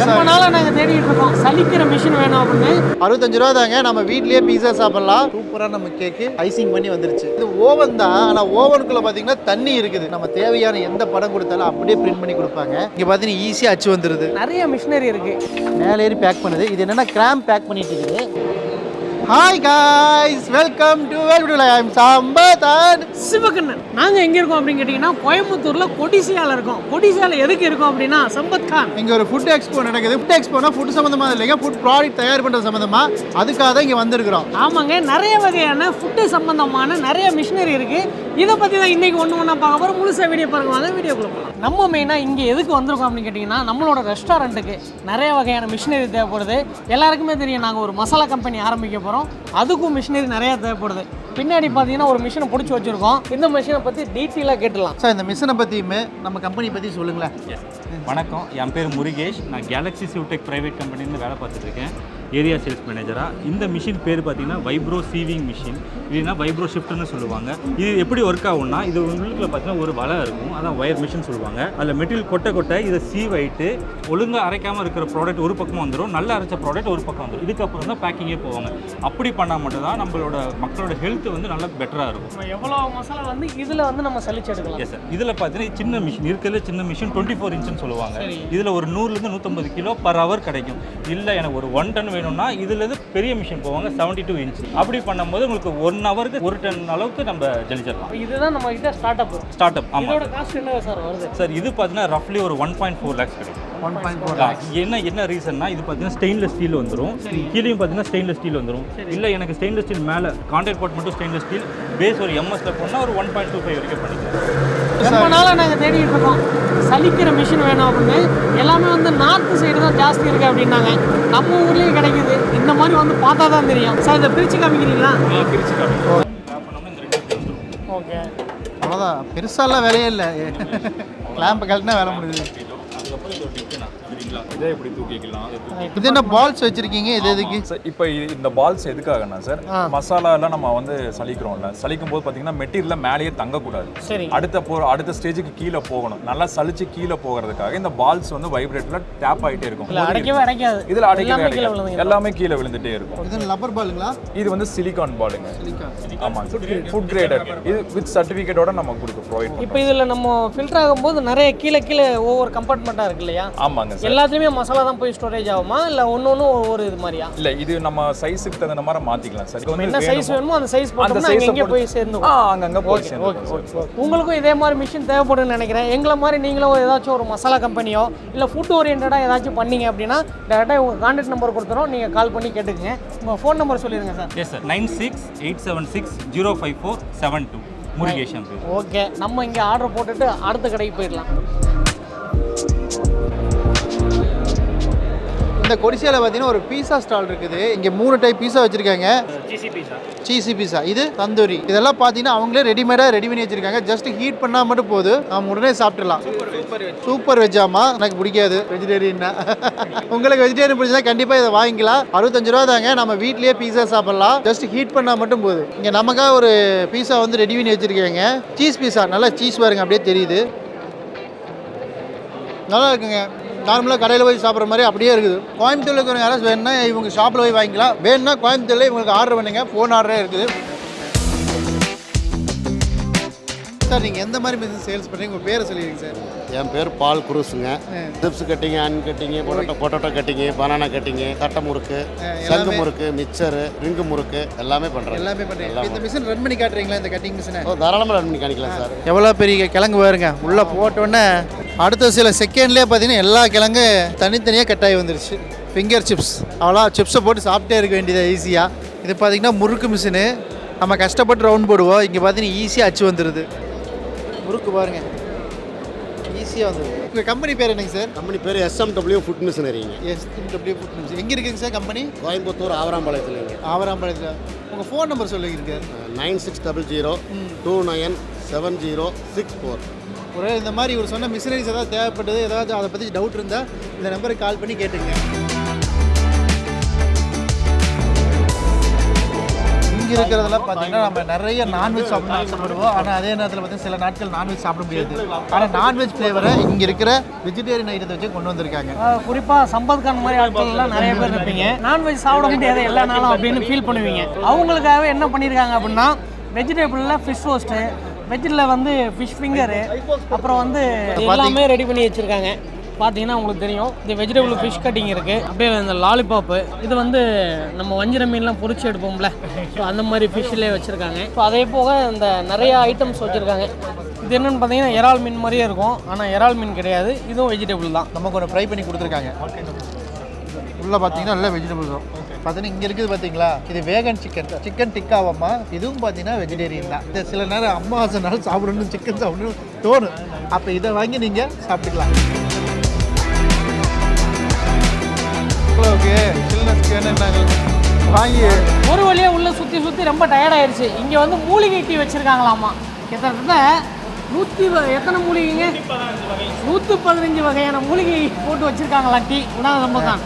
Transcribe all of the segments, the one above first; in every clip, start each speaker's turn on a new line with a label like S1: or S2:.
S1: ரொம்ப நாளா நாங்க தேடிட்டு இருக்கோம் சலிக்கிற மிஷின் வேணும் அப்படின்னு.
S2: 65 ரூபா தாங்க. நம்ம வீட்லயே பீஸா சாப்பிடலாம். சூப்பரா நம்ம கேக்கு ஐசிங் பண்ணி வந்துருச்சு. இது ஓவன் தான். ஆனா ஓவனுக்குள்ள பாத்தீங்கன்னா தண்ணி இருக்குது. நம்ம தேவையான எந்த படம் கொடுத்தாலும் அப்படியே பிரிண்ட் பண்ணி கொடுப்பாங்க. இங்க பாத்தீங்கன்னா ஈஸியா அச்சு வந்துருது.
S1: நிறைய மிஷினரி இருக்கு.
S2: மேலே ஏறி பேக் பண்ணுது. இது என்னன்னா கிராம் பேக் பண்ணிட்டு இருக்குது. Hi guys, welcome to worldfoodtube. I am Sampath and
S1: Sivakannan. நாங்க எங்க இருக்கோம் அப்படின்னு கேட்டீங்கன்னா கோயம்புத்தூர்ல கொடிசியால இருக்கோம். கொடிசியால எதுக்கு இருக்கோம் அப்படின்னா சம்பத் கான்
S2: இங்க ஒரு ஃபுட் எக்ஸ்போ நடக்குது. ஃபுட் எக்ஸ்போனா ஃபுட் சம்பந்தமா இல்லைங்க, ஃபுட் ப்ராடக்ட் தயார் பண்றது சம்பந்தமா. அதுக்காக தான் இங்க வந்திருக்கிறோம்.
S1: ஆமாங்க, நிறைய வகையான ஃபுட்டு சம்பந்தமான நிறைய மிஷினரி இருக்கு. இதை பத்தி தான் இன்னைக்கு ஒண்ணா பார்க்க போறோம். முழுசா வீடியோ பாருங்க, வாங்க வீடியோக்குள்ள போகலாம். நம்ம மெயினா இங்க எதுக்கு வந்திருக்கோம் அப்படின்னு கேட்டீங்கன்னா நம்மளோட ரெஸ்டாரண்ட்டுக்கு நிறைய வகையான மிஷினரி தேவைப்படுது. எல்லாருக்குமே தெரியும் நாங்க ஒரு மசாலா கம்பெனி ஆரம்பிக்க போறோம். அதுக்கும் மிஷினரி நிறைய தேவைப்படுது. பின்னாடி பார்த்தீங்கன்னா ஒரு மிஷினை பிடிச்சி வச்சிருக்கோம். இந்த மிஷினை பற்றி டீட்டெயிலாக கேட்டலாம்
S2: சார். இந்த மிஷினை பற்றியுமே நம்ம கம்பெனி பற்றி சொல்லுங்களேன்.
S3: வணக்கம், என் பேர் முருகேஷ். நான் கேலக்ஸி சிவ்டெக் ப்ரைவேட் கம்பெனிலேருந்து வேலை பார்த்துட்டு இருக்கேன், ஏரியா சேல்ஸ் மேனேஜராக. இந்த மிஷின் பேர் பார்த்தீங்கன்னா வைப்ரோ சீவிங் மிஷின், இல்லைன்னா வைப்ரோ ஷிஃப்ட்னு சொல்லுவாங்க. இது எப்படி ஒர்க் ஆகும்னா, இது உள்ளுக்குள்ள பார்த்தீங்கன்னா ஒரு வலை இருக்கும், அதான் ஒயர் மிஷின் சொல்லுவாங்க. அதில் மெட்டீரியல் கொட்டை இதை சீவாயிட்டு ஒழுங்காக அரைக்காமல் இருக்கிற ப்ராடக்ட் ஒரு பக்கமாக வந்துடும், நல்லா அரைச்ச ப்ராடக்ட் ஒரு பக்கம் வந்துடும். இதுக்கப்புறம் தான் பேக்கிங்கே போவாங்க. அப்படி பண்ணால் மட்டும்தான் நம்மளோட மக்களோட ஹெல்த் வந்து நல்லா பெட்டராக இருக்கும்.
S1: எவ்வளோ மசாலா வந்து இதில் வந்து நம்ம சலிச்சு எடுக்கலாம்.
S3: Yes sir. இதில் பார்த்தீங்கன்னா சின்ன மிஷின் இருக்கிறதுல சின்ன மிஷின் 24 இன்ச்சுன்னு சொல்லுவாங்க. இதில் ஒரு 100லேருந்து 150 கிலோ பர் ஹவர் கிடைக்கும். இல்லை எனக்கு ஒரு 1 டன் வேணும்னா இதுலேருந்து பெரிய மிஷின் போவாங்க 72 இன்ச். அப்படி பண்ணும்போது உங்களுக்கு 1 ஹவருக்கு 1 டன் அளவுக்கு நம்ம ஜலிச்சிடலாம்.
S1: இதுதான் நம்ம கிட்ட ஸ்டார்ட் அப்.
S3: ஆமாம்.
S1: இதோட காஸ்ட் என்ன சார் வருது?
S3: சார் இது பார்த்தீங்கன்னா ரஃப்லி ஒரு 1.4 lakhs கிடைக்கும்.
S2: 1.4 lakhs.
S3: என்ன ரீசன்னா, இது பார்த்தீங்கன்னா ஸ்டெயின்லெஸ் ஸ்டீல் வந்துடும், கீழேயும் பார்த்தீங்கன்னா ஸ்டெயின்லெஸ் ஸ்டீல் வந்துடும். இல்லை எனக்கு ஸ்டெயின்லெஸ் ஸ்டீல் மேலே கான்டாக்ட் பாட் மட்டும் ஸ்டெயின்லெஸ் ஸ்டீல், பேஸ் ஒரு எம்எஸ்ல போனால் ஒரு 1.25 வரைக்கும் பண்ணிக்கலாம்.
S1: ரொம்ப நாளாக நாங்கள் தேடிட்டு இருக்கோம் சலிக்கிற மிஷின் வேணும் அப்படின்னு. எல்லாமே வந்து நார்த்து சைடு தான் ஜாஸ்தி இருக்குது அப்படின்னாங்க. நம்ம ஊர்லேயும் கிடைக்குது. இந்த மாதிரி வந்து பார்த்தா தான் தெரியும். சார் இதை பிரித்து காமிக்கிறீங்களா?
S3: பிரித்து காமிக்கிறோம்.
S1: ஓகே,
S2: அவ்வளோதான். பெருசாலாம் வேலையே இல்லை. கிளாம்பை கழட்டினா வேலை முடியுது.
S4: இதே இப்படி தூக்கிக்கலாம்.
S2: இது என்ன பால்ஸ் வச்சிருக்கீங்க? இது எதுக்கு
S4: சார்? இப்போ இந்த பால்ஸ் எதுக்காகனா சார், மசாலா எல்லாம் நம்ம வந்து சலிக்கிறோம்ல, சலிக்கும் போது பார்த்தீங்கன்னா மெட்டீரியல் மேலேயே தங்கக்கூடாது.
S1: சரி.
S4: அடுத்த ஸ்டேஜுக்கு கீழே போகணும். நல்லா சலிச்சு கீழே போகிறதுக்காக இந்த பால்ஸ் வந்து வைப்ரேட்டர்ல டேப் ஆகிட்டே இருக்கும்.
S1: அடைக்காது.
S4: இதில் அடைக்கவே எல்லாமே கீழே விழுந்துட்டே இருக்கும்.
S2: இது ரப்பர் பாலுங்களா?
S4: இது வந்து சிலிகான் பாலுங்க. ஆமாம், ஃபுட் கிரேடர். இது வித் சர்டிஃபிகேட்டோட நம்ம ப்ரொவைட்.
S1: இப்போ இதில் நம்ம ஃபில்டர் ஆகும்போது நிறைய கீழே ஒவ்வொரு கம்பார்ட்மெண்ட்டாக இருக்கு இல்லையா?
S4: ஆமாங்க சார்.
S1: எல்லாத்துலயுமே மசாலா தான் போய் ஸ்டோரேஜ் ஆகுமா, இல்ல ஒன்னொன்னு ஒவ்வொரு இது மாதிரியா?
S4: இல்ல, இது நம்ம சைஸுக்கு தகுந்த மாதிரி மாத்திக்கலாம் சார்.
S1: என்ன சைஸ் வேணுமோ அந்த சைஸ் போட்டோம்னா அங்க போய் சேர்ந்துடும்.
S4: அங்கங்க போய் சேர்ந்துடும்.
S1: உங்களுக்கும் இதே மாதிரி மிஷின் தேவைப்படும்னு நினைக்கிறேன். எங்களை மாதிரி நீங்களும் ஏதாச்சும் ஒரு மசாலா கம்பெனியோ இல்ல ஃபுட் ஓரியன்டா ஏதாச்சும் பண்ணீங்க அப்படின்னா டேரக்டா உங்க கான்டாக்ட் நம்பர் கொடுத்துறோம், நீங்க கால் பண்ணி கேட்டுக்கங்க. உங்க ஃபோன் நம்பர் சொல்லிருங்க sir.
S3: Yes sir, 9687605472 Murugesan.
S1: Okay, நம்ம இங்க ஆர்டர் போட்டுட்டு அடுத்த கடைக்கு போயிடலாம்.
S2: இந்த கொடிசியாவில் பார்த்தீங்கன்னா ஒரு பீஸா ஸ்டால் இருக்குது. இங்கே 3 டைப் பீஸா வச்சிருக்காங்க. சீசி பீஸா, இது தந்தூரி. இதெல்லாம் பார்த்தீங்கன்னா அவங்களே ரெடிமேடாக ரெடி பண்ணி வச்சிருக்காங்க. ஜஸ்ட் ஹீட் பண்ணால் மட்டும் போது நம்ம உடனே சாப்பிட்டுலாம். சூப்பர் வெஜ்ஜாமா? எனக்கு பிடிக்காது வெஜிடேரியன்னா. உங்களுக்கு வெஜிடேரியன் பிடிச்சா கண்டிப்பாக இதை வாங்கிக்கலாம். 65 ரூபா தாங்க. நம்ம வீட்லேயே பீஸா சாப்பிடலாம். ஜஸ்ட் ஹீட் பண்ணால் மட்டும் போது. இங்கே நமக்காக ஒரு பீஸா வந்து ரெடி பண்ணி வச்சிருக்காங்க. சீஸ் பீஸா, நல்லா சீஸ் பாருங்க, அப்படியே தெரியுது. நல்லா இருக்குங்க. நார்மலாக கடையில் போய் சாப்பிட்ற மாதிரி அப்படியே இருக்குது. கோயம்புத்தூரில் இருக்கிறவங்க யாராவது வேணுன்னா இவங்க ஷாப்பில் போய் வாங்கிக்கலாம். வேணுன்னா கோயம்புத்தூரில் இவங்களுக்கு ஆர்டர் பண்ணுங்க. ஃபோன் ஆர்டரே இருக்குது. சார், நீங்கள் எந்த மாதிரி பிஸ்னஸ் சேல்ஸ் பண்ணுறீங்க? உங்கள் பேரை சொல்லிடுங்க சார்.
S5: என் பேர் பால் குரூஸுங்க. டிப்ஸ் கட்டிங்கு, அன் cutting, potato cutting, banana cutting, தட்டை முறுக்கு, சங்கு முறுக்கு, மிக்சரு, ரிங்கு முறுக்கு எல்லாமே பண்ணுறேன்.
S2: எல்லாமே பண்ணுறேன். இந்த மிஷின் ரன் பண்ணி காட்டுறீங்களா? இந்த கட்டிங் மிஷினை
S5: தாராளமாக ரன் பண்ணி காணிக்கலாம் சார்.
S2: எவ்வளோ பெரிய கிழங்கு பாருங்க. உள்ளே போட்டோன்னே அடுத்த சில செகண்ட்லேயே பார்த்தீங்கன்னா எல்லா கிழங்கு தனித்தனியாக கட்டாகி வந்துருச்சு. ஃபிங்கர் சிப்ஸ், அவ்வளோ சிப்ஸை போட்டு சாப்பிட்டே இருக்க வேண்டியது ஈஸியாக. இது பார்த்தீங்கன்னா முறுக்கு மிஷினு. நம்ம கஷ்டப்பட்டு ரவுண்ட் போடுவோம். இங்கே பார்த்தீங்கன்னா ஈஸியாக அச்சு வந்துடுது. முறுக்கு பாருங்க, ஈஸியாக வந்துடுது. உங்கள் கம்பெனி பேர் என்னங்க சார்?
S5: கம்பெனி பேர் SMW ஃபுட் மிஷினரிங்க.
S2: SMW food machinery. எங்கே இருக்குங்க சார் கம்பெனி?
S5: கோயம்புத்தூர் ஆவராம்பாளையத்துலங்க.
S2: ஆவராம்பாளையத்தில். உங்கள் ஃபோன் நம்பர் சொல்லுங்க.
S5: 9600297064.
S2: ஒரு இந்த மாதிரி ஒரு சொன்ன மிஷினரிஸ் ஏதாவது தேவைப்பட்டது, ஏதாவது அதை பற்றி டவுட் இருந்தால் இந்த நம்பருக்கு கால் பண்ணி கேட்டுங்க. இங்கே இருக்கிறதெல்லாம் பார்த்தீங்கன்னா நம்ம நிறைய நான்வெஜ் சாப்பிட ஆசைப்படுவோம். ஆனால் அதே நேரத்தில் பார்த்தீங்கன்னா சில நாட்கள் நான்வெஜ் சாப்பிட முடியாது. ஆனால் நான்வெஜ் ஃப்ளேவரை இங்கே இருக்கிற வெஜிடேரியன் ஐட்டத்தை வச்சு கொண்டு வந்திருக்காங்க.
S1: குறிப்பாக சம்பத்கான் மாதிரி ஆட்கள்லாம் நிறைய பேர் இருப்பீங்க, நான்வெஜ் சாப்பிட முடியாது எல்லா நாளும் அப்படின்னு ஃபீல் பண்ணுவீங்க. அவங்களுக்காகவே என்ன பண்ணியிருக்காங்க அப்படின்னா வெஜிடபிளில் ஃபிஷ் ரோஸ்ட்டு, வெஜ்ஜில் வந்து ஃபிஷ் ஃபிங்கரு, அப்புறம் வந்து எல்லாமே ரெடி பண்ணி வச்சுருக்காங்க. பார்த்தீங்கன்னா உங்களுக்கு தெரியும் இந்த வெஜிடபிள் ஃபிஷ் கட்டிங் இருக்குது, அப்படியே இந்த லாலிபாப்பு, இது வந்து நம்ம வஞ்சிர மீன்லாம் பொரிச்சு எடுப்போம்ல, ஸோ அந்த மாதிரி ஃபிஷ்ஷிலே வச்சுருக்காங்க. ஸோ அதே போக இந்த நிறையா ஐட்டம்ஸ் வச்சுருக்காங்க. இது என்னென்னு பார்த்தீங்கன்னா இறால் மீன் மாதிரியே இருக்கும், ஆனால் இறால் மீன் கிடையாது, இதுவும் வெஜிடபிள் தான்.
S2: நமக்கு ஒரு ஃப்ரை பண்ணி கொடுத்துருக்காங்க. உள்ளே பார்த்தீங்கன்னா நல்லா வெஜிடபிள் தான். பார்த்தீங்கன்னா இங்கே இருக்குது பார்த்தீங்களா, இது வேகன் சிக்கன் டிக்காவாம்மா. இதுவும் பார்த்தீங்கன்னா வெஜிடேரியன் தான். இது சில நேரம் அம்மாவாசைனால சாப்பிடணும், சிக்கன் சாப்பிடணும் தோணும், அப்போ இதை வாங்கி நீங்கள் சாப்பிட்டுக்கலாம். ஓகே, வாங்கி
S1: ஒரு வழியாக உள்ளே சுற்றி ரொம்ப டயர்டாயிருச்சு. இங்கே வந்து மூலிகை டீ வச்சுருக்காங்களாமா. கிட்டத்தட்ட எத்தனை மூலிகைங்க, 115 வகையான மூலிகை போட்டு வச்சுருக்காங்களாம் டீ. உணவு ரொம்ப தான்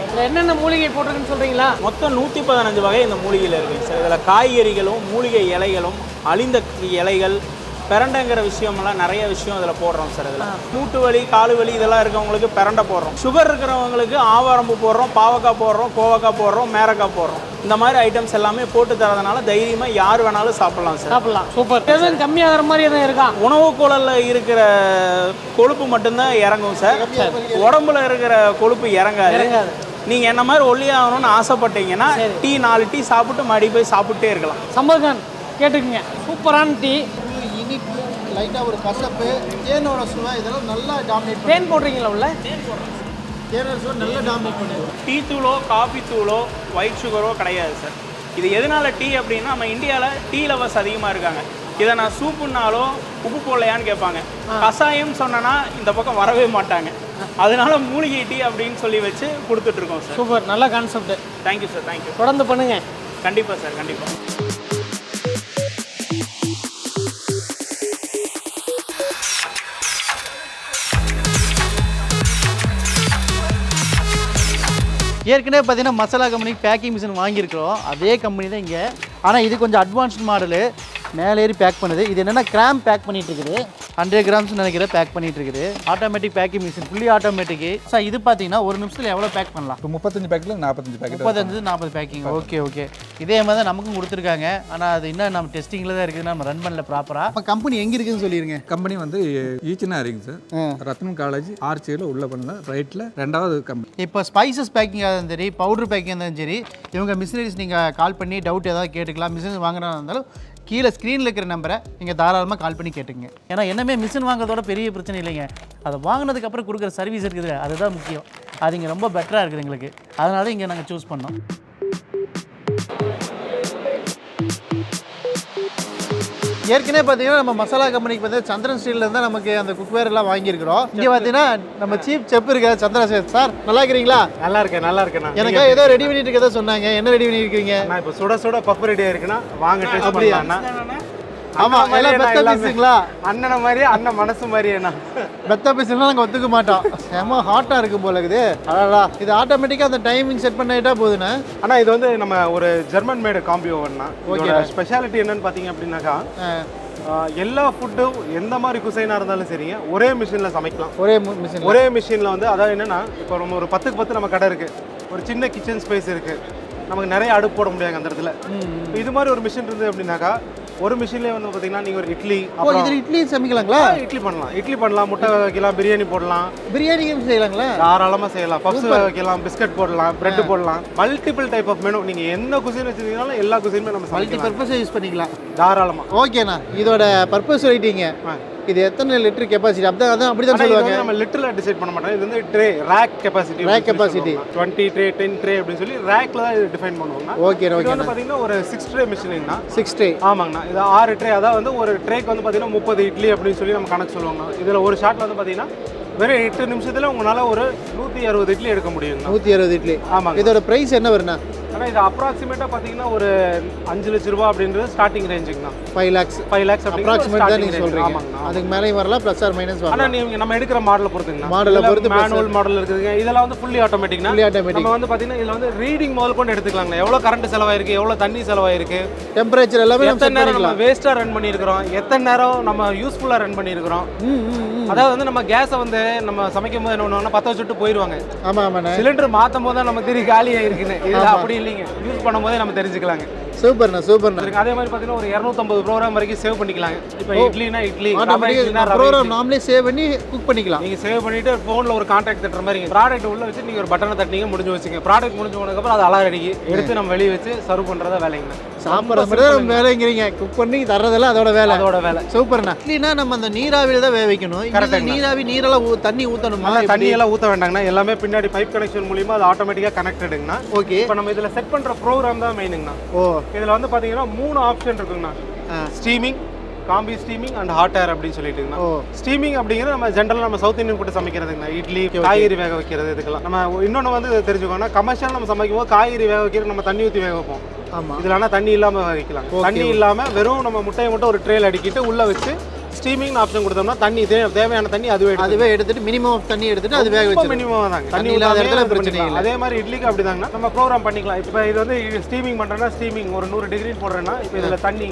S1: இதில் என்னென்ன மூலிகை போட்டிருக்குன்னு சொல்கிறீங்களா?
S6: மொத்தம் 115 வகை இந்த மூலிகையில் இருக்குங்க சார். இதில் காய்கறிகளும் மூலிகை இலைகளும் அழிந்த இலைகள் பிரண்டைங்கிற விஷயமெல்லாம் நிறைய விஷயம் இதில் போடுறோம் சார். இதில் மூட்டு வலி காலு வலி இதெல்லாம் இருக்கவங்களுக்கு பிரண்டை போடுறோம், சுகர் இருக்கிறவங்களுக்கு ஆவாரம்பு போடுறோம், பாவக்காய் போடுறோம், கோவக்காய் போடுறோம், மேரக்காய் போடுறோம். இந்த மாதிரி ஐட்டம்ஸ் எல்லாமே போட்டு தரதுனால தைரியமாக யார் வேணாலும் சாப்பிட்லாம் சார்.
S1: சாப்பிட்லாம். சூப்பர். எதுவும் கம்மியாகிற மாதிரி எதுவும் இருக்கா?
S6: உணவு குழலில் இருக்கிற கொழுப்பு மட்டும்தான் இறங்கும் சார், உடம்புல இருக்கிற கொழுப்பு இறங்காது. நீங்கள் என்ன மாதிரி ஒல்லியாகணும்னு ஆசைப்பட்டீங்கன்னா டீ 4 டீ சாப்பிட்டு மறுபடியும் போய் சாப்பிட்டே இருக்கலாம்.
S1: சம்பத்கான் கேட்டுக்குங்க, சூப்பரான டீ.
S2: இனிப்பு, லைட்டாக ஒரு கசப்பு, தேனோட சுவை, இதெல்லாம் நல்லா டாமினேட்.
S1: தேன் போடுறீங்களா உள்ள?
S2: தேனோட சுவை நல்லா டாமினேட் பண்ணுது.
S6: டீ தூளோ காஃபி தூளோ ஒயிட் சுகரோ கிடையாது சார். இது எதனால டீ அப்படின்னா, நம்ம இந்தியாவில் டீ லவர்ஸ் அதிகமாக இருக்காங்க. இதை நான் சூப்புனாலோ உப்பு போடலையான்னு கேட்பாங்க. கஷாயம் சொன்னேன்னா இந்த பக்கம் வரவே மாட்டாங்க. அதனால மூலிகை டீ அப்படின்னு சொல்லி வச்சு கொடுத்துட்ருக்கோம் சார்.
S1: சூப்பர், நல்ல கான்செப்ட்.
S6: Thank you sir, thank you.
S1: தொடர்ந்து பண்ணுங்க.
S6: கண்டிப்பாக சார், கண்டிப்பாக.
S2: ஏற்கனவே பார்த்தீங்கன்னா மசாலா கம்பெனிக்கு பேக்கிங் மிஷின் வாங்கியிருக்கிறோம், அதே கம்பெனி தான் இங்கே. ஆனால் இது கொஞ்சம் அட்வான்ஸ்ட் மாடலு, மேலே ஏறி பேக் பண்ணுது. இது என்னென்னா கிராம் பேக் பண்ணிட்டு இருக்குது, 100 கிராம்ஸ் நினைக்கிற பேக் பண்ணிட்டு இருக்குது. Automatic packing machine, fully automatic. Sir இது பார்த்தீங்கன்னா ஒரு நிமிஷத்தில் எவ்வளோ பேக் பண்ணலாம்?
S4: இப்போ 35 பேக்கெட்டில் 45 பேக்கெட்,
S2: 35-40 பேக்கிங். ஓகே. இதே மாதிரி தான் நமக்கும் கொடுத்துருக்காங்க. ஆனால் அது இன்னும் நம்ம டெஸ்டிங்கில் தான் இருக்குது, நம்ம ரன் பண்ணல ப்ராப்பராக. இப்போ கம்பெனி எங்கே இருக்குதுன்னு சொல்லிடுங்க.
S7: கம்பெனி வந்து ஈச்சனா இருக்குங்க சார், ரத்னம் காலேஜ் ஆர்ச்சியில் உள்ள பண்ணல ரைட்டில் 2வது கம்பெனி.
S2: இப்போ ஸ்பைசஸ் பேக்கிங்காக இருந்தாலும் சரி, பவுடர் பேக்கிங் இருந்தாலும் சரி, இவங்க மிஷினரிஸ் நீங்கள் கால் பண்ணி டவுட் ஏதாவது கேட்டுக்கலாம். மிஷினரிஸ் வாங்குறதா இருந்தாலும் கீழே ஸ்க்ரீனில் இருக்கிற நம்பரை நீங்கள் தாராளமாக கால் பண்ணி கேட்டுங்க. ஏன்னா என்னமே மிஷின் வாங்குறதோட பெரிய பிரச்சனை இல்லைங்க, அதை வாங்கினதுக்கப்புறம் கொடுக்குற சர்வீஸ் இருக்குது, அதுதான் முக்கியம். அது இங்கே ரொம்ப பெட்டராக இருக்குது எங்களுக்கு, அதனால தான் இங்கே நாங்கள் சூஸ் பண்ணோம். ஏற்கனவே பார்த்தீங்கன்னா நம்ம மசாலா கம்பெனிக்கு வந்து சந்திரன் ஸ்டீல்லேருந்து தான் நமக்கு அந்த குக்வேர் எல்லாம் வாங்கியிருக்கிறோம். இங்கே பார்த்தீங்கன்னா நம்ம சீஃப் செஃப் இருக்கார் சந்திரன் சார். நல்லா இருக்கிறீங்களா?
S8: நல்லா இருக்கேன்.
S2: எனக்கு ஏதோ ரெடி பண்ணிட்டு இருக்கதா சொன்னாங்க, என்ன ரெடி பண்ணியிருக்கீங்க?
S8: நான் இப்போ சுட பப்பு ரெடியாக இருக்குன்னா வாங்க டேஸ்ட் பண்ணலாம்.
S2: ஆமாம், எல்லாம் பெத்த பீஸுங்களா?
S8: அண்ணனை மாதிரி, அண்ணன் மனசு மாதிரி என்ன
S2: பெத்த பீஸ்லாம் நாங்கள் ஒத்துக்க மாட்டோம். செம ஹாட்டாக இருக்கும் போல இருக்குது. அடடா, இது ஆட்டோமேட்டிக்காக அந்த டைமிங் செட் பண்ணிட்டா போதுண்ணே.
S8: ஆனால் இது வந்து நம்ம ஒரு ஜெர்மன் மேடு காம்பி ஓவன்னா. ஓகே, ஸ்பெஷாலிட்டி என்னன்னு பார்த்தீங்க அப்படின்னாக்கா, எல்லா ஃபுட்டும் எந்த மாதிரி குசைனாக இருந்தாலும் சரிங்க ஒரே மிஷினில் சமைக்கலாம். ஒரே மிஷினில் வந்து அதாவது என்னென்னா, இப்போ நம்ம ஒரு 10க்கு 10 நம்ம கடை இருக்குது, ஒரு சின்ன கிச்சன் ஸ்பேஸ் இருக்குது, நமக்கு நிறைய அடுப்பு போட முடியாது அந்த இடத்துல. இது மாதிரி ஒரு மிஷின் இருந்தது அப்படின்னாக்கா, ஒரு மிஷின்லேயே வந்து பார்த்தீங்கன்னா நீங்கள் ஒரு இட்லி,
S2: இட்லி சமைக்கலாங்களா?
S8: இட்லி பண்ணலாம், முட்டை வைக்கலாம், பிரியாணி போடலாம்.
S2: பிரியாணி செய்யலாங்களா?
S8: தாராளமாக செய்யலாம். பப்ஸ் வைக்கலாம், பிஸ்கட் போடலாம், பிரெட் போடலாம். Multiple type of menu. நீங்கள் என்ன குசின் வச்சுருந்தீங்கனாலும் எல்லா குசினுமே நம்ம
S2: மல்டி பர்பஸ் யூஸ் பண்ணிக்கலாம்
S8: தாராளமாக.
S2: ஓகேண்ணா, இதோட பர்பஸ் சொல்லிட்டீங்க. இது எத்தனை லிட்டர் கெப்பாசிட்டி? அப்படி தான் சொல்லுவாங்க.
S8: நம்ம லிட்டரில் டிசைட் பண்ண மாட்டோம். இது வந்து tray rack capacity 20 tray 10 tray அப்படின்னு சொல்லி ரேக்கில் தான் இது டிஃபைன் பண்ணுவாங்க.
S2: ஓகே.
S8: இது வந்து பார்த்தீங்கன்னா ஒரு 6 ட்ரே மிஷினிங்னா
S2: 6 ட்ரே.
S8: ஆமாங்கண்ணா. இது 6 ட்ரே. அதாவது வந்து ஒரு ட்ரேக்கு வந்து பார்த்தீங்கன்னா 30 இட்லி அப்படின்னு சொல்லி நம்ம கணக்கு சொல்லுவாங்க. இதில் ஒரு ஷாட்டில் வந்து பார்த்தீங்கன்னா வெறும் 8 நிமிஷத்தில் உங்களால் ஒரு 160 இட்லி எடுக்க முடியும்.
S2: 160 இட்லி.
S8: ஆமாங்க.
S2: இதோட ப்ரைஸ் என்ன வருண்ணா?
S8: ஆனால் இது அப்ராக்சிமேட்டாக பார்த்தீங்கன்னா ஒரு 5 லட்ச ரூபா அப்படின்றது ஸ்டார்டிங் ரேஞ்சுங்கண்ணா.
S2: 5 lakhs அப்ராக்சிமேட் தான் நீங்கள் சொல்கிறீங்க. அதுக்கு மேலேயும் வரலாம், ப்ளஸ் ஆர் மைனஸ் வரலாம்.
S8: ஆனால் நீங்கள் நம்ம எடுக்கிற மாடலை பொறுத்துங்கண்ணா.
S2: மாடலை பொறுத்து
S8: மேனுவல் மாடல் இருக்குதுங்க. இதெல்லாம் வந்து ஃபுல்லி ஆட்டோமேட்டிக்னா. நம்ம வந்து பார்த்தீங்கன்னா இதில் வந்து ரீடிங் முதல் கொண்டு எடுத்துக்கலாங்க. எவ்வளோ கரண்ட் செலவாயிருக்கு, எவ்வளோ தண்ணி செலவாயிருக்கு,
S2: டெம்பரேச்சர் எல்லாமே
S8: எத்தனை நேரம் நம்ம வேஸ்ட்டாக ரன் பண்ணியிருக்கிறோம், எத்தனை நேரம் நம்ம யூஸ்ஃபுல்லாக ரன் பண்ணியிருக்கிறோம். அதாவது வந்து நம்ம கேஸை வந்து நம்ம சமைக்கும் போது என்ன பண்ணுவாங்கன்னா 10 வச்சுட்டு போயிடுவாங்க.
S2: ஆமாம் ஆமாண்ணே.
S8: சிலிண்டர் மாற்றும் போது தான் நம்ம திரி காலி ஆயிருக்குன்னு. இது அப்படி இல்லைங்க, யூஸ் பண்ணும்போதே நம்ம தெரிஞ்சுக்கலாங்க.
S2: சூப்பர்ண்ணா சூப்பர்ண்ணா.
S8: அதே மாதிரி பார்த்தீங்கன்னா ஒரு 250 ப்ரோக்ராம் வரைக்கும் சேவ் பண்ணிக்கலாங்க. இப்போ இட்லினா இட்லி
S2: ப்ரோக்ராம் நாமளே சேவ் பண்ணி குக் பண்ணிக்கலாம்.
S8: நீங்கள் சேவ் பண்ணிட்டு ஃபோனில் ஒரு கான்டாக்ட் தட்டுற மாதிரி ப்ராடக்ட் உள்ள வச்சு நீங்கள் ஒரு பட்டனை தட்டினீங்க, முடிஞ்சு வச்சுங்க. ப்ராடக்ட் முடிஞ்சு போனதுக்கப்புறம் அது அலாரம் அடிக்கி எடுத்து நம்ம வெளியே வச்சு சர்வ் பண்ணுறதா வேலைங்க.
S2: சாப்பிட்ற மாதிரி தான் நம்ம வேலைங்கிறீங்க. குக் பண்ணி தர்றதெல்லாம் அதோட வேலை. சூப்பர்ண்ணா. இட்லினா நம்ம அந்த நீராவியில் தான் வேக வைக்கணும். கரெக்டாக நீராவி நீரெல்லாம் தண்ணி ஊற்றணுமா?
S8: தண்ணியெல்லாம் ஊற்ற வேண்டாங்கண்ணா. எல்லாமே பின்னாடி பைப் கனெக்ஷன் மூலியமாக அது ஆட்டோமேட்டிக்காக கனெக்டடுங்கண்ணா.
S2: ஓகே.
S8: இப்போ நம்ம இதில் செட் பண்ணுற ப்ரோக்ராம் தான் மெயினுங்கண்ணா. இதில் வந்து பார்த்தீங்கன்னா 3 ஆப்ஷன் இருக்குங்கண்ணா. Steaming, combi steaming and hot air அப்படின்னு சொல்லிட்டுங்கண்ணா. ஸ்டீமிங் அப்படிங்கிறது நம்ம ஜென்ரலாக நம்ம சவுத் இந்தியன் ஃபுட்டு சமைக்கிறதுங்கண்ணா. இட்லி, காய்கறி வேக வைக்கிறது, இதுக்கெல்லாம் நம்ம இன்னொன்று வந்து தெரிஞ்சுக்கோங்கன்னா, கமர்ஷியல் நம்ம சமைக்கும் போது காய்கறி வேக வைக்கிறது நம்ம தண்ணி ஊற்றி வேக வைப்போம்.
S2: ஆமாம்.
S8: இதில் ஆனால் தண்ணி இல்லாமல் வேக வைக்கலாம். தண்ணி இல்லாமல் வெறும் நம்ம முட்டையை மட்டும் ஒரு ட்ரேல அடிக்கிட்டு உள்ளே வச்சு ஸ்டீமிங் ஆப்ஷன் கொடுத்தோம்னா தண்ணி தேவையான தண்ணி அதுவே எடுத்துட்டு மினிமம் ஆஃப் தண்ணி எடுத்துட்டு அது வேக வச்சு மினிமம் தாங்க. தண்ணி இல்லாத இடத்துல பிரச்சனை இல்லை. அதே மாதிரி இட்லிக்கு அப்படிதாங்கண்ணா. நம்ம ப்ரோக்ராம் பண்ணிக்கலாம். இப்போ இது வந்து ஸ்டீமிங் பண்ணுறேன்னா ஸ்டீமிங் ஒரு 100 டிகிரி போடுறேன்னா இப்போ இதில் தண்ணி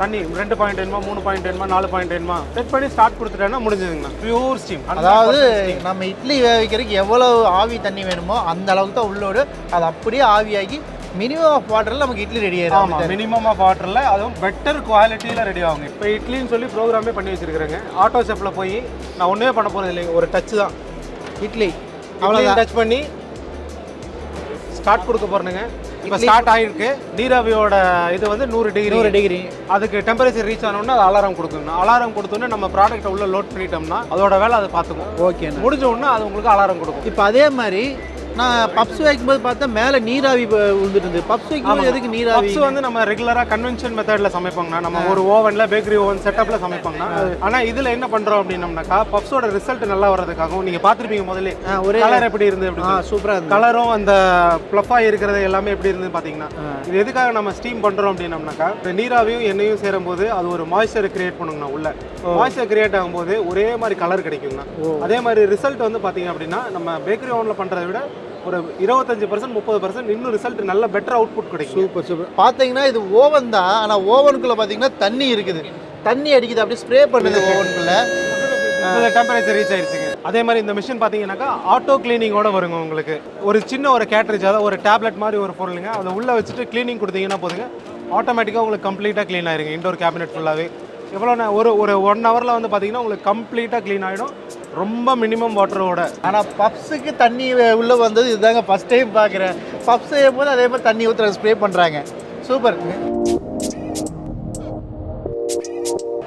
S8: 2 பாயிண்ட் வேணுமா, 3 பாயிண்ட் வேணுமா, 4 பாயிண்ட் வேணுமா செட் பண்ணி ஸ்டார்ட் கொடுத்துட்டேன்னா முடிஞ்சதுங்கண்ணா. Pure steam.
S2: அதாவது நம்ம இட்லி வேக வைக்கிறதுக்கு எவ்வளவு ஆவி தண்ணி வேணுமோ அந்த அளவுக்கு தான் உள்ளோடு அது அப்படியே ஆவியாகி மினிமம் ஆஃப் வாட்டரில் நமக்கு இட்லி ரெடி ஆகிடும்.
S8: ஆமாம், மினிமம் ஆஃப் வாட்டரில் அதுவும் பெட்டர் குவாலிட்டியில் ரெடி ஆகுங்க. இப்போ இட்லின்னு சொல்லி ப்ரோக்ராமே பண்ணி வச்சிருக்கிறேங்க. ஆட்டோ ஷெஃப்பில் போய் நான் ஒன்றே பண்ண போகிறது இல்லைங்க, ஒரு டச் தான் இட்லி. அவ்வளோ டச் பண்ணி ஸ்டார்ட் கொடுக்க போகிறேங்க. இப்போ ஸ்டார்ட் ஆகிருக்கு. நீராவியோட இது வந்து 100 டிகிரி. அதுக்கு டெம்பரேச்சர் ரீச் ஆனோன்னா அது அலாரம் கொடுக்குங்க. அலாரம் கொடுத்தோன்னே நம்ம ப்ராடக்ட்டை உள்ள லோட் பண்ணிட்டோம்னா அதோட வேலை அதை பார்த்துக்கும். ஓகே, முடிஞ்ச உடனே அது உங்களுக்கு அலாரம் கொடுக்கும்.
S2: இப்போ அதே மாதிரி நான் பப்ஸ் வைக்கும்போது பார்த்தா மேலே நீராவி விழுந்துட்டு இருந்து. பப்ஸ் வைக்கும்போது எதுக்கு நீராவி?
S8: பப்ஸ் வந்து நம்ம ரெகுலராக கன்வென்ஷன் மெத்தடில் சமைப்பாங்கண்ணா. நம்ம ஒரு ஓவனில் பேக்கரி ஓவன் செட்டப்பில் சமைப்பாங்கண்ணா. ஆனால் இதில் என்ன பண்ணுறோம் அப்படின்னம்னாக்கா பப்ஸோட ரிசல்ட் நல்லா வர்றதுக்காகவும் நீங்கள் பார்த்துருப்பீங்க முதல்ல ஒரு கலர் எப்படி இருந்து அப்படி சூப்பராக கலரும் அந்த ப்ளஃபாக இருக்கிறது எல்லாமே எப்படி இருந்து பார்த்தீங்கன்னா இது எதுக்காக நம்ம ஸ்டீம் பண்ணுறோம் அப்படின்னம்னாக்கா இந்த நீராவியும் எண்ணெயும் சேரும்போது அது ஒரு மாய்ஸ்சர் கிரியேட் பண்ணுங்கண்ணா. உள்ள மாய்ஸ்சர் கிரியேட் ஆகும்போது ஒரே மாதிரி கலர் கிடைக்குங்கண்ணா. அதே மாதிரி ரிசல்ட் வந்து பார்த்தீங்க அப்படின்னா நம்ம பேக்கரி ஓவனில் பண்ணுறதை விட ஒரு 25% 30% இன்னும் ரிசல்ட் நல்ல பெட்டர் அவுட்புட் கிடைக்கும்.
S2: சூப்பர். பார்த்தீங்கன்னா இது ஓவன் தான், ஆனால் ஓவனுக்குள்ளே பார்த்தீங்கன்னா தண்ணி இருக்குது. தண்ணி அடிக்குது, அப்படியே ஸ்ப்ரே பண்ணுது ஓவனுக்குள்ளே.
S8: டெம்பரேச்சர் ரீச் ஆயிடுச்சுங்க. அதே மாதிரி இந்த மிஷின் பார்த்தீங்கன்னாக்கா ஆட்டோ கிளீனிங்கோட வருங்க. உங்களுக்கு ஒரு சின்ன ஒரு கேட்ரேஜ், அதாவது ஒரு டேப்லெட் மாதிரி ஒரு பொருளுங்க. அதை உள்ளே வச்சுட்டு கிளீனிங் கொடுத்தீங்கன்னா போதுங்க, ஆட்டோமேட்டிக்காக உங்களுக்கு கம்ப்ளீட்டாக க்ளீன் ஆயிருங்க. இன்டோர் கேபினெட் ஃபுல்லாகவே எவ்வளோ ஒரு 1 ஹவரில் வந்து பார்த்தீங்கன்னா உங்களுக்கு கம்ப்ளீட்டாக க்ளீன் ஆகிடும், ரொம்ப மினிமம் வாட்டரோட.
S2: ஆனால் பப்ஸுக்கு தண்ணி உள்ளே வந்தது இதுதாங்க ஃபஸ்ட் டைம் பார்க்குறேன். பப்ஸ் செய்யும் போது அதே மாதிரி தண்ணி ஊற்றுற ஸ்ப்ரே பண்ணுறாங்க. சூப்பர்.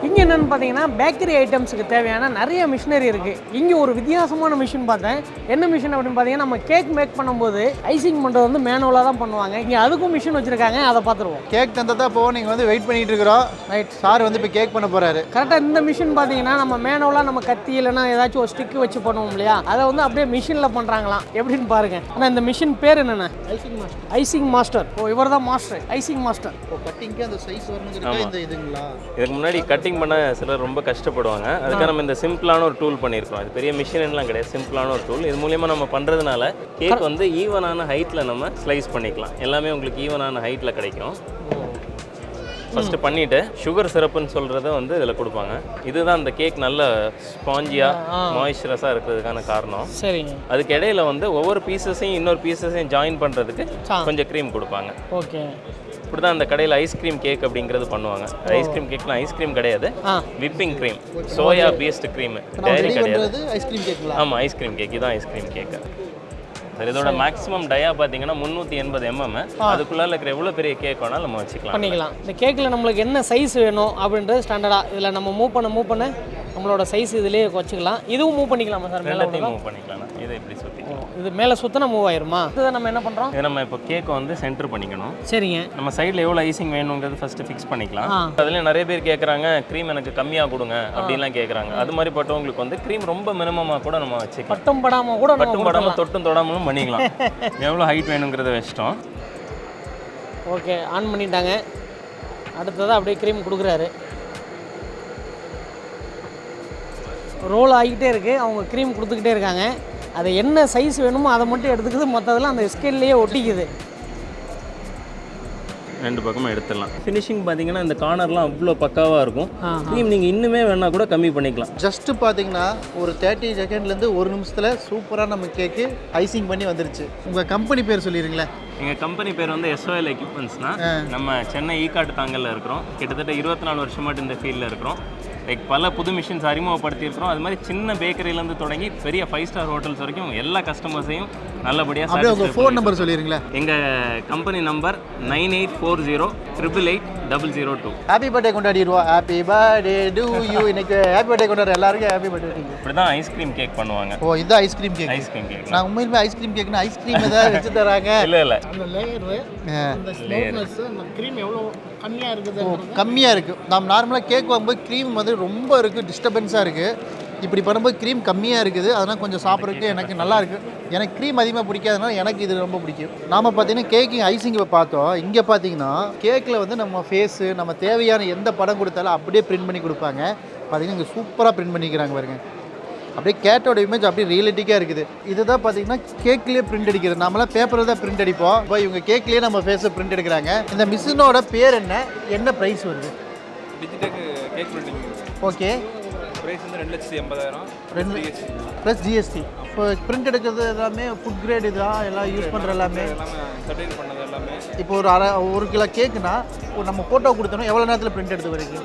S1: இங்கே என்னென்னு பார்த்தீங்கன்னா பேக்கரி ஐட்டம்ஸுக்கு தேவையான நிறைய மிஷினரி இருக்குது. இங்கே ஒரு வித்தியாசமான மிஷின் பார்த்தேன். என்ன மிஷின் அப்படின்னு பார்த்தீங்கன்னா நம்ம கேக் மேக் பண்ணும்போது ஐசிங் பண்ணுறது வந்து மேனுவலாக தான் பண்ணுவாங்க. இங்கே அதுக்கும் மிஷின் வச்சுருக்காங்க, அதை பார்த்துருவோம்.
S2: கேக் தந்ததா போவோம், நீங்கள் வந்து வெயிட் பண்ணிகிட்டு இருக்கிறோம். ரைட், சார் வந்து இப்போ கேக் பண்ண போகிறாரு.
S1: கரெக்டாக இந்த மிஷின் பார்த்தீங்கன்னா நம்ம மேனுவலாக நம்ம கத்தி இல்லைன்னா ஏதாச்சும் ஒரு ஸ்டிக் வச்சு பண்ணுவோம் இல்லையா, அதை வந்து அப்படியே மிஷினில் பண்ணுறாங்களாம். எப்படின்னு பாருங்கள். ஆனால் இந்த மிஷின் பேர் என்னென்ன? Icing master. ஓ, இவர் தான் மாஸ்டர், ஐசிங் மாஸ்டர்.
S2: ஓ, கட்டிங்க்கு அந்த சைஸ் வரணுங்கிறது இந்த இதுங்களா?
S9: இதுக்கு முன்னாடி கட்டிங் பண்ண சிலர் ரொம்ப கஷ்டப்படுவாங்க. அதுக்காக நம்ம இந்த சிம்பிளான ஒரு டூல் பண்ணியிருக்கோம். இது பெரிய மிஷின்லாம் கிடையாது, சிம்பிளான ஒரு டூல். இது மூலியமாக நம்ம பண்ணுறதுனால கேக் வந்து ஈவனான ஹைட்டில் நம்ம ஸ்லைஸ் பண்ணிக்கலாம். எல்லாமே உங்களுக்கு ஈவனான ஹைட்டில் கிடைக்கும். ஃபஸ்ட்டு பண்ணிவிட்டு சுகர் சிரப்புன்னு சொல்கிறத வந்து இதில் கொடுப்பாங்க. இதுதான் அந்த கேக் நல்ல ஸ்பாஞ்சியாக மாய்ஸ்சரஸாக இருக்கிறதுக்கான காரணம்.
S1: சரிங்க.
S9: அதுக்கு இடையில வந்து ஒவ்வொரு பீசஸையும் இன்னொரு பீசஸையும் ஜாயின் பண்ணுறதுக்கு கொஞ்சம் க்ரீம் கொடுப்பாங்க.
S1: ஓகே.
S9: இப்படி தான் அந்த கடையில் ஐஸ்கிரீம் கேக் அப்படிங்கிறது பண்ணுவாங்க. ஐஸ்கிரீம் கேக்லாம் ஐஸ்கிரீம் கிடையாது, whipping cream, soya based cream, dairy கிடையாது. ஆமாம், ஐஸ்கிரீம் கேக். இதுதான் ஐஸ்கிரீம் கேக்கு. சார் இதோட மேக்ஸிமம் டயா பார்த்தீங்கன்னா 380 mm. அதுக்குள்ளே இருக்கிற எவ்வளோ பெரிய கேக் வேணாலும் நம்ம வச்சுக்கலாம்,
S1: பண்ணிக்கலாம். இந்த கேக்கில் நம்மளுக்கு என்ன சைஸ் வேணும் அப்படின்றது ஸ்டாண்டர்டாக இதில் நம்ம மூவ் பண்ண நம்மளோட சைஸ் இதிலே வச்சுக்கலாம். இதுவும் மூவ் பண்ணிக்கலாமா சார்?
S9: எல்லாத்தையும் மூவ் பண்ணிக்கலாம். இதை இப்படி சுற்றி
S1: இது மேலே சுற்றினா மூவ் ஆயிருமா? இதை நம்ம என்ன பண்ணுறோம்?
S9: இதை நம்ம இப்போ கேக்கை வந்து சென்டர் பண்ணிக்கணும்.
S1: சரிங்க.
S9: நம்ம சைடில் எவ்வளோ ஐசிங் வேணுங்கிறது ஃபஸ்ட்டு ஃபிக்ஸ் பண்ணிக்கலாம். அதுலேயும் நிறைய பேர் கேட்குறாங்க க்ரீம் எனக்கு கம்மியாக கொடுங்க அப்படின்லாம் கேட்குறாங்க. அது மாதிரி பட்டவங்களுக்கு வந்து க்ரீம் ரொம்ப மினிமமாக கூட நம்ம வச்சுக்கலாம்.
S1: பட்டும் படாமல் கூட
S9: பட்டும் படாமல் தொட்டும் தொடாமலும் பண்ணிக்கலாம். எவ்வளோ ஹைட் வேணுங்கிறத வச்சிட்டோம்.
S1: ஓகே, ஆன் பண்ணிட்டாங்க. அடுத்ததாக அப்படியே க்ரீம் கொடுக்குறாரு. ரோல் ஆகிக்கிட்டே இருக்குது. அவங்க க்ரீம் கொடுத்துக்கிட்டே இருக்காங்க. அது என்ன சைஸ் வேணுமோ அதை மட்டும் எடுத்துக்குது, மற்றதெல்லாம் அந்த ஸ்கேல்லையே ஒட்டிக்குது.
S9: ரெண்டு பக்கமும் எடுத்துடலாம். ஃபினிஷிங் பார்த்தீங்கன்னா இந்த கார்னர்லாம் அவ்வளோ பக்காவாக இருக்கும். க்ரீம் நீங்கள் இன்னுமே வேணால் கூட கம்மி பண்ணிக்கலாம்.
S2: ஜஸ்ட்டு பார்த்தீங்கன்னா ஒரு 30 செகண்ட்லேருந்து 1 நிமிஷத்தில் சூப்பராக நம்ம கேக்கு ஐசிங் பண்ணி வந்துருச்சு. உங்கள் கம்பெனி பேர் சொல்லிடுங்களேன்.
S9: எங்கள் கம்பெனி பேர் வந்து SOL எக்யூப்மெண்ட்ஸ்னால் நம்ம சென்னை ஈக்காட்டு தாங்கலில் இருக்கிறோம். கிட்டத்தட்ட 24 வருஷமாட்டு இந்த ஃபீல்டில் இருக்கிறோம். லைக் பல புது மிஷின்ஸ் அறிமுகப்படுத்தியிருக்கிறோம். அது மாதிரி சின்ன பேக்கரியிலேருந்து தொடங்கி பெரிய 5 ஸ்டார் ஹோட்டல்ஸ் வரைக்கும் எல்லா கஸ்டமர்ஸையும் நல்லபடியாக
S2: அப்படியே உங்கள் ஃபோன் நம்பர் சொல்லிடுங்களேன்.
S9: எங்கள் கம்பெனி நம்பர் 9840880002.
S2: ஹாப்பி பர்த்டே கொண்டாடிடுவோம். Happy birthday to you. இன்னைக்கு ஹாப்பி பர்த்டே கொண்டாடுற எல்லாருக்கும் ஹாப்பி பர்த்டே.
S9: இப்படி தான் ஐஸ்கிரீம் கேக் பண்ணுவாங்க.
S2: ஓ, இதுதான் ஐஸ்கிரீம் கேக்.
S9: ஐஸ்கிரீம் கேக்
S2: நான் உண்மையிலுமே ஐஸ்கிரீம் கேக்னா ஐஸ்கிரீம் ஏதாவது வச்சு தராங்க.
S9: இல்லை
S1: அந்த லேயரு, அந்த ஸ்மூத்னஸ், அந்த க்ரீம் எவ்வளோ கம்மியாக இருக்குது.
S2: கம்மியாக இருக்குது. நாம் நார்மலாக கேக் வாங்கும்போது க்ரீம் வந்து ரொம்ப இருக்குது, டிஸ்டர்பன்ஸாக இருக்குது. இப்படி பண்ணும்போது க்ரீம் கம்மியாக இருக்குது. அதனால் கொஞ்சம் சாப்பிட்றதுக்கு எனக்கு நல்லா இருக்குது. எனக்கு க்ரீம் அதிகமாக பிடிக்காதனால எனக்கு இது ரொம்ப பிடிக்கும். நாம் பார்த்தீங்கன்னா கேக்கிங் ஐசிங் பார்த்தோம். இங்கே பார்த்தீங்கன்னா கேக்கில் வந்து நம்ம ஃபேஸு, நம்ம தேவையான எந்த படம் கொடுத்தாலும் அப்படியே பிரிண்ட் பண்ணி கொடுப்பாங்க. பார்த்தீங்கன்னா இங்கே சூப்பராக பிரிண்ட் பண்ணிக்கிறாங்க பாருங்க. அப்படியே கேட்டோட இமேஜ் அப்படியே ரியலிட்டிக்காக இருக்குது. இதுதான் பார்த்தீங்கன்னா கேக்லேயே பிரிண்ட் அடிக்கிறது. நம்மளாம் பேப்பரில் தான் பிரிண்ட் அடிப்போம். இப்போ இவங்க கேக்லேயே நம்ம ஃபேஸை பிரிண்ட் எடுக்கிறாங்க. இந்த மிஷினோட பேர் என்ன ப்ரைஸ் வருது?
S4: Digitech cake printing.
S2: Okay,
S4: price வந்து 2,80,000
S2: ப்ளஸ் ஜிஎஸ்டி. இப்போ பிரிண்ட் எடுக்கிறது எல்லாமே ஃபுட் கிரேட் இதுதான், எல்லாம் யூஸ் பண்ணுற எல்லாமே
S4: சர்டிஃபைட் பண்ணது எல்லாமே.
S2: இப்போ ஒரு கிலோ கேக்குனா நம்ம ஃபோட்டோ கொடுத்தோன்னா எவ்வளோ நேரத்தில் பிரிண்ட் எடுத்து வரீங்க?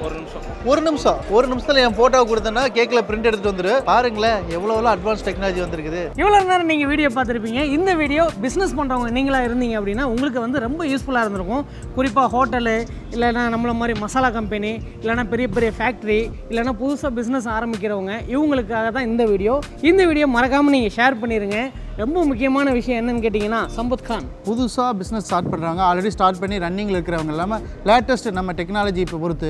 S2: 1 நிமிஷம். 1 நிமிஷத்தில் என் ஃபோட்டோ கொடுத்தேன்னா கேக்கில் பிரிண்ட் எடுத்துகிட்டு வந்துரு. பாருங்களேன் எவ்வளோ அட்வான்ஸ் டெக்னாலஜி வந்துருக்குது.
S1: இவ்வளோ நேரம் நீங்கள் வீடியோ பார்த்துருப்பீங்க. இந்த வீடியோ பிஸ்னஸ் பண்ணுறவங்க நீங்களாக இருந்தீங்க அப்படின்னா உங்களுக்கு வந்து ரொம்ப யூஸ்ஃபுல்லாக இருந்திருக்கும். குறிப்பாக ஹோட்டலு, இல்லைனா நம்மள மாதிரி மசாலா கம்பெனி, இல்லைனா பெரிய பெரிய ஃபேக்ட்ரி, இல்லைனா புதுசாக பிஸ்னஸ் ஆரம்பிக்கிறவங்க, இவங்களுக்காக தான் இந்த வீடியோ. இந்த வீடியோ மறக்காமல் நீங்கள் ஷேர் பண்ணிடுங்க. ரொம்ப முக்கியமான விஷயம் என்னன்னு கேட்டிங்கன்னா, சம்பத் கான்
S2: புதுசாக பிஸ்னஸ் ஸ்டார்ட் பண்ணுறாங்க. ஆல்ரெடி ஸ்டார்ட் பண்ணி ரன்னிங்கில் இருக்கிறவங்க இல்லாமல் லேட்டஸ்ட் நம்ம டெக்னாலஜி இப்போ பொறுத்து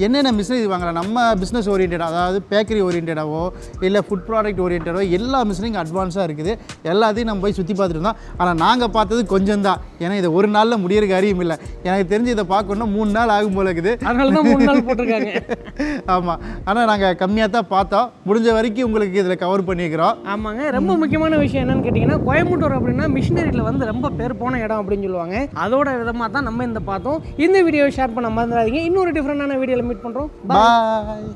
S2: என்னென்ன மிஷினரி வாங்கலாம். நம்ம பிஸ்னஸ் ஓரியன்டாக, அதாவது பேக்கரி ஓரியன்டாவோ இல்லை ஃபுட் ப்ராடக்ட் ஓரியன்டாவோ எல்லா மிஷினிங் அட்வான்ஸாக இருக்குது. எல்லாத்தையும் நம்ம போய் சுற்றி பார்த்துட்டு இருந்தோம். ஆனால் நாங்கள் பார்த்தது கொஞ்சம் தான். ஏன்னா இதை ஒரு நாளில் முடியிற காரியம் இல்லை. எனக்கு தெரிஞ்சு இதை பார்க்கணுன்னா 3 நாள் ஆகும் போல இருக்குது.
S1: அதனால தான் 3 நாள் போட்டிருக்காங்க.
S2: ஆமாம், ஆனால் நாங்கள் கம்மியாக தான் பார்த்தோம். முடிஞ்ச வரைக்கும் உங்களுக்கு இதில் கவர் பண்ணிக்கிறோம்.
S1: ஆமாங்க. ரொம்ப முக்கியமான விஷயம் என்னன்னு கேட்டிங்கன்னா, கோயம்புத்தூர் அப்படின்னா மிஷினரியில் வந்து ரொம்ப பேர் போன இடம் அப்படின்னு சொல்லுவாங்க. அதோட விதமாக தான் நம்ம இந்த பார்த்தோம். இந்த வீடியோவை ஷேர் பண்ண மறந்துடாதீங்க. இன்னொரு டிஃப்ரெண்டான வீடியோவில் மீட் பண்ணுறோம்.
S2: பாய்.